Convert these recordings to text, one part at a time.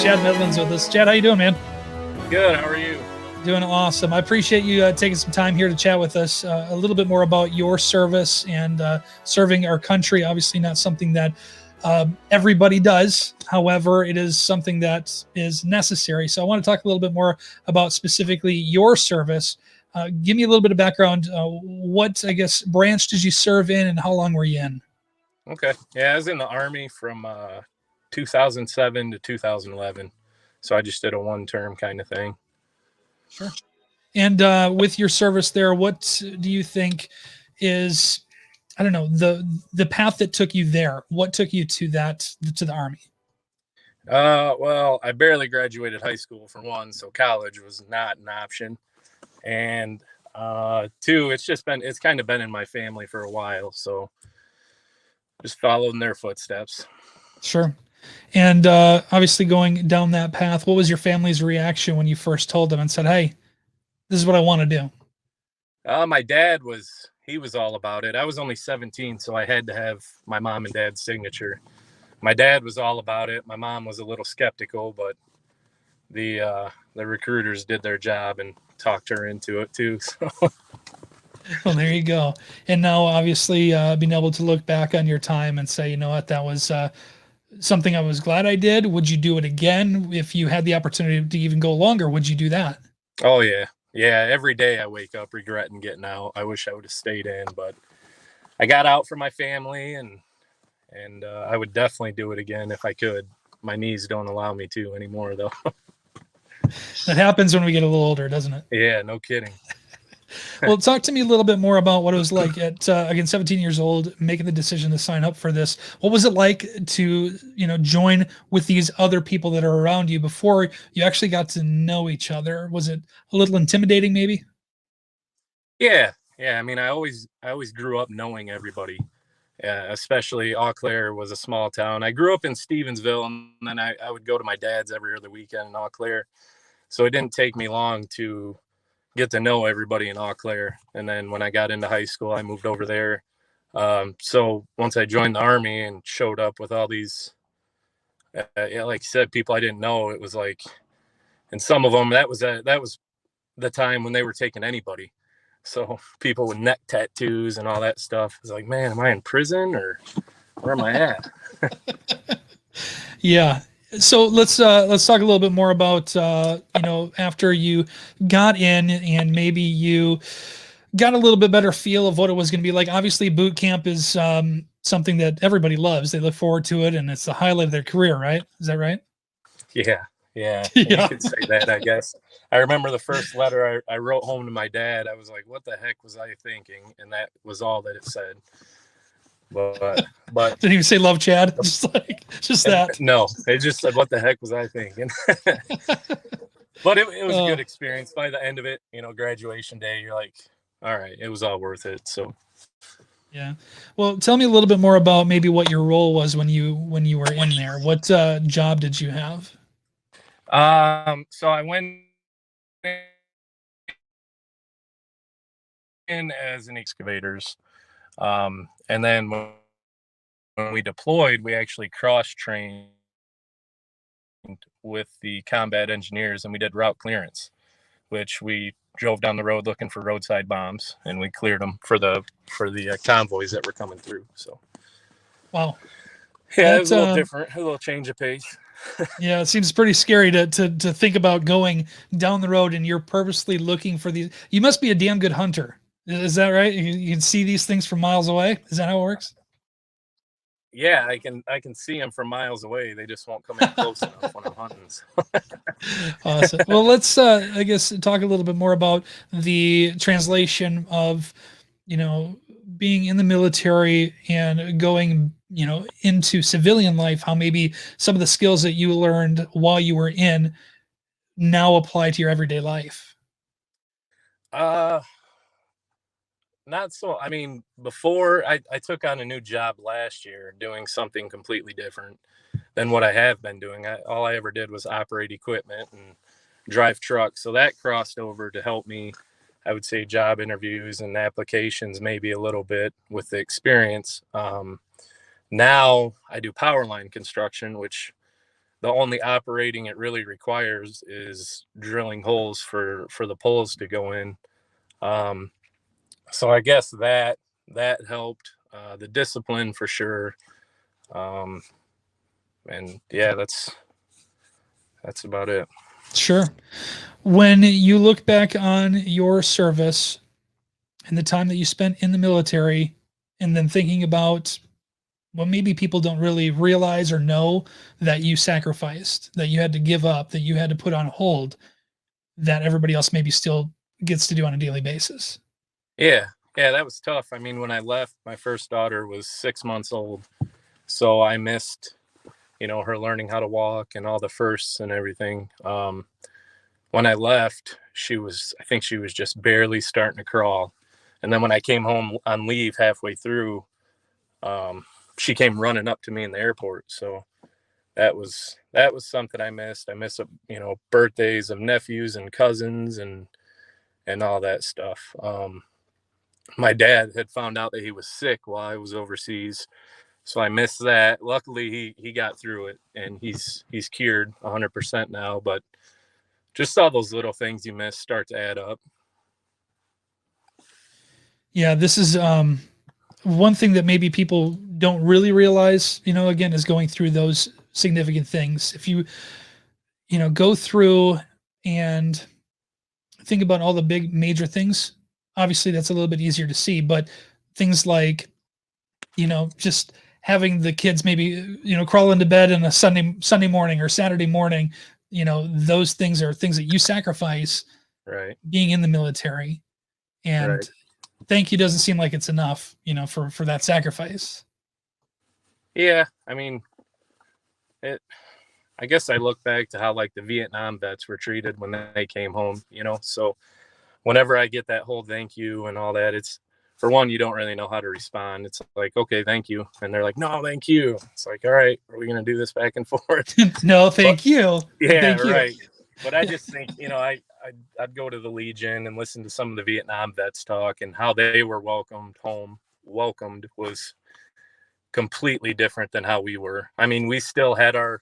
Chad Medlin's with us. Chad, how you doing, man? Good. How are you? Doing awesome. I appreciate you taking some time here to chat with us a little bit more about your service and serving our country. Obviously, not something that everybody does. However, it is something that is necessary. So I want to talk a little bit more about specifically your service. Give me a little bit of background. What, I guess, branch did you serve in and how long were you in? Okay. Yeah, I was in the Army from 2007 to 2011. So I just did a one-term kind of thing. Sure. And with your service there, what do you think is, I don't know, the path that took you there? What took you to the Army? Well, I barely graduated high school for one, so college was not an option. And two, it's kind of been in my family for a while, so just followed in their footsteps. Sure. And obviously going down that path, what was your family's reaction when you first told them and said, "Hey, this is what I want to do"? My dad was all about it. I was only 17, so I had to have my mom and dad's signature. My dad was all about it. My mom was a little skeptical, but the recruiters did their job and talked her into it too. So. Well, there you go. And now, obviously, being able to look back on your time and say, you know what, that was something I was glad I did. Would you do it again if you had the opportunity to even go longer? Would you do that? Oh yeah. Every day I wake up regretting getting out. I wish I would have stayed in, but I got out for my family, and I would definitely do it again if I could. My knees don't allow me to anymore, though. That happens when we get a little older, doesn't it? Yeah, no kidding. Well, talk to me a little bit more about what it was like at, again, 17 years old, making the decision to sign up for this. What was it like to, join with these other people that are around you before you actually got to know each other? Was it a little intimidating, maybe? Yeah. I mean, I always grew up knowing everybody. Especially Eau Claire was a small town. I grew up in Stevensville, and then I would go to my dad's every other weekend in Eau Claire. So it didn't take me long to get to know everybody in Eau Claire. And then when I got into high school, I moved over there. So once I joined the Army and showed up with all these, like you said, people I didn't know, it was like, and some of them, that was the time when they were taking anybody. So people with neck tattoos and all that stuff. It's like, man, am I in prison or where am I at? Yeah. So let's talk a little bit more about after you got in and maybe you got a little bit better feel of what it was going to be like. Obviously, boot camp is something that everybody loves. They look forward to it, and it's the highlight of their career, right? Is that right? Yeah. Yeah. You could say that, I guess. I remember the first letter I wrote home to my dad. I was like, what the heck was I thinking? And that was all that it said. But didn't even say love, Chad. Just that. No, it just said, what the heck was I thinking? But it was a good experience. By the end of it, graduation day, you're like, all right, it was all worth it. So yeah. Well, tell me a little bit more about maybe what your role was when you were in there. What job did you have? So I went in as an excavators. And then when we deployed, we actually cross-trained with the combat engineers, and we did route clearance, which we drove down the road looking for roadside bombs, and we cleared them for the convoys that were coming through. So, wow, yeah, it was a little different, a little change of pace. Yeah, it seems pretty scary to think about going down the road and you're purposely looking for these. You must be a damn good hunter. Is that right? You can see these things from miles away. Is that how it works? Yeah, I can see them from miles away. They just won't come in close enough when I'm hunting. Awesome. Well, let's I guess talk a little bit more about the translation of, being in the military and going, into civilian life, how maybe some of the skills that you learned while you were in now apply to your everyday life? Uh, Not so. I mean, before I took on a new job last year, doing something completely different than what I have been doing. All I ever did was operate equipment and drive trucks. So that crossed over to help me, I would say, job interviews and applications, maybe a little bit with the experience. Now I do power line construction, which the only operating it really requires is drilling holes for the poles to go in. Um, so I guess that helped, the discipline for sure. Um, and yeah, that's about it. Sure. When you look back on your service and the time that you spent in the military, and then thinking about what maybe people don't really realize or know that you sacrificed, that you had to give up, that you had to put on hold, that everybody else maybe still gets to do on a daily basis. Yeah, yeah, that was tough. I mean, when I left, my first daughter was 6 months old, so I missed, her learning how to walk and all the firsts and everything. When I left, I think she was just barely starting to crawl, and then when I came home on leave halfway through, um, she came running up to me in the airport. So that was something I missed. I missed, birthdays of nephews and cousins and all that stuff. My dad had found out that he was sick while I was overseas, so I missed that. Luckily, he got through it, and he's cured 100% now. But just all those little things you miss start to add up. Yeah, this is one thing that maybe people don't really realize, again, is going through those significant things. If you, go through and think about all the big major things, obviously that's a little bit easier to see, but things like, just having the kids maybe, crawl into bed on a Sunday morning or Saturday morning, those things are things that you sacrifice Right, being in the military. right. And thank you doesn't seem like it's enough, for that sacrifice. Yeah, I mean, it. I guess I look back to how like the Vietnam vets were treated when they came home. So whenever I get that whole thank you and all that, it's, for one, you don't really know how to respond. It's like, okay, thank you. And they're like, no, thank you. It's like, all right, are we going to do this back and forth? No, But thank you. yeah, Thank you. right. But I just think, I'd go to the Legion and listen to some of the Vietnam vets talk, and how they were welcomed home. Welcomed was completely different than how we were. I mean, we still had our,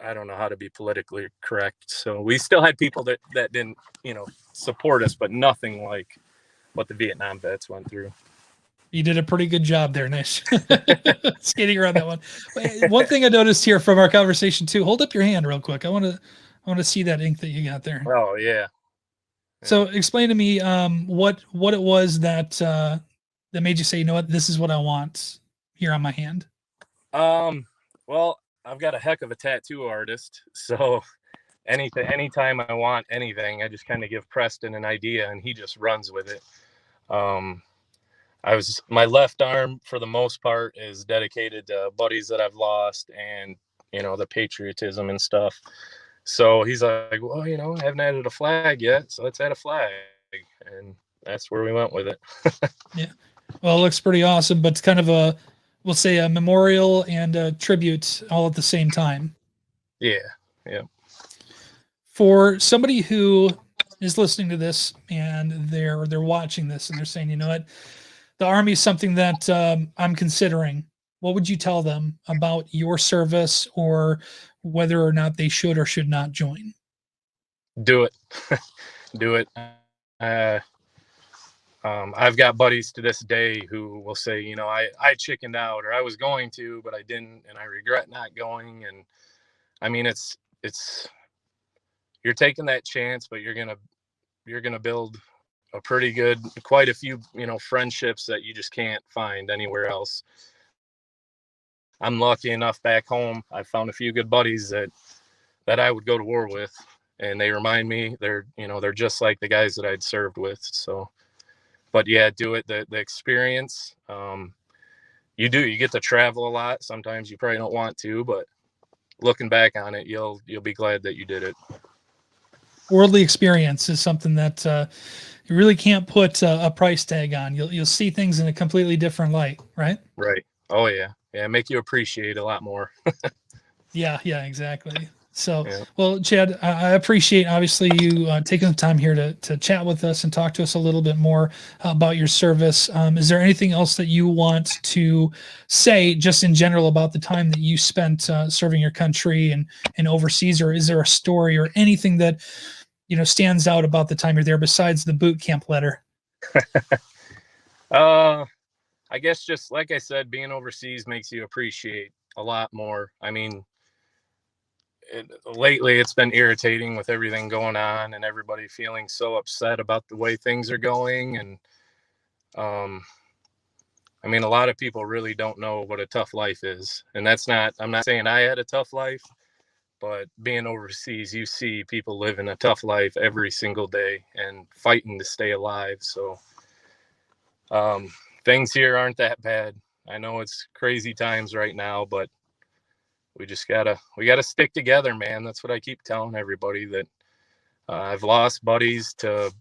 I don't know how to be politically correct. So we still had people that didn't, support us, but nothing like what the Vietnam vets went through. You did a pretty good job there, Nish. Skating around that one. One thing I noticed here from our conversation too. Hold up your hand real quick. I want to see that ink that you got there. Oh yeah, yeah. So explain to me what it was that made you say, you know what, this is what I want here on my hand. Well, I've got a heck of a tattoo artist, so anytime I want anything, I just kind of give Preston an idea, and he just runs with it. Um, my left arm for the most part is dedicated to buddies that I've lost, and the patriotism and stuff. So he's like, well, I haven't added a flag yet, so let's add a flag, and that's where we went with it. Yeah. Well, it looks pretty awesome, but it's kind of we'll say a memorial and a tribute all at the same time. Yeah, yeah. For somebody who is listening to this and they're watching this and they're saying, you know what, the Army is something that I'm considering. What would you tell them about your service, or whether or not they should or should not join? Do it, do it. Uh, I've got buddies to this day who will say, I chickened out, or I was going to, but I didn't, and I regret not going. And I mean, it's you're taking that chance, but you're gonna build a pretty good, quite a few, friendships that you just can't find anywhere else. I'm lucky enough back home. I found a few good buddies that I would go to war with, and they remind me they're just like the guys that I'd served with. So, but yeah, do it. The experience. You get to travel a lot. Sometimes you probably don't want to, but looking back on it, you'll be glad that you did it. Worldly experience is something that you really can't put a price tag on. You'll see things in a completely different light, right? Right. Oh yeah. Yeah. Make you appreciate a lot more. Yeah, exactly. So, Yeah. well, Chad, I appreciate obviously you taking the time here to chat with us and talk to us a little bit more about your service. Is there anything else that you want to say, just in general, about the time that you spent serving your country and overseas, or is there a story or anything that stands out about the time you're there besides the boot camp letter? I guess just like I said, being overseas makes you appreciate a lot more. I mean, lately it's been irritating with everything going on and everybody feeling so upset about the way things are going. And um, I mean, a lot of people really don't know what a tough life is. And I'm not saying I had a tough life, but being overseas, you see people living a tough life every single day and fighting to stay alive. So um, things here aren't that bad. I know it's crazy times right now, but we gotta stick together, man. That's what I keep telling everybody, that I've lost buddies to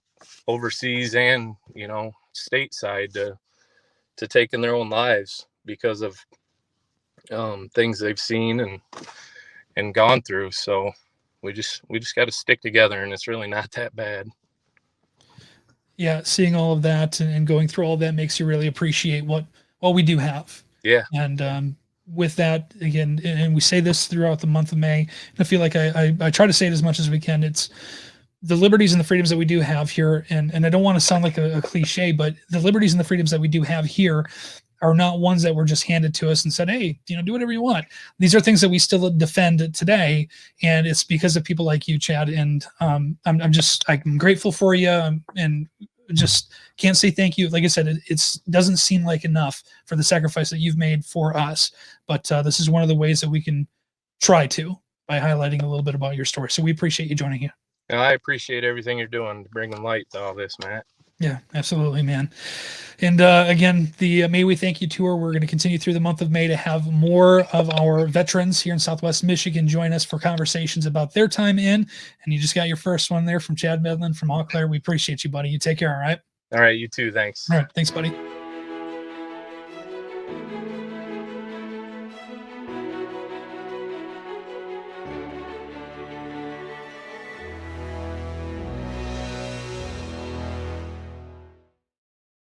overseas and stateside to taking their own lives because of things they've seen and gone through. So we just got to stick together, and it's really not that bad. Yeah, seeing all of that and going through all of that makes you really appreciate what we do have. Yeah. And with that, again, and we say this throughout the month of May, and I feel like I try to say it as much as we can. It's the liberties and the freedoms that we do have here, and I don't want to sound like a cliche, but the liberties and the freedoms that we do have here are not ones that were just handed to us and said, hey, do whatever you want. These are things that we still defend today, and it's because of people like you, Chad. And I'm grateful for you, and just can't say thank you. Like I said, it doesn't seem like enough for the sacrifice that you've made for us, but this is one of the ways that we can try to, by highlighting a little bit about your story. So we appreciate you joining here. I appreciate everything you're doing to bring light to all this, Matt. Yeah, absolutely, man. And again, the May We Thank You tour, we're going to continue through the month of May to have more of our veterans here in Southwest Michigan join us for conversations about their time in. And you just got your first one there from Chad Medlin from Eau Claire. We appreciate you, buddy. You take care, all right? All right, you too. Thanks. All right, thanks, buddy.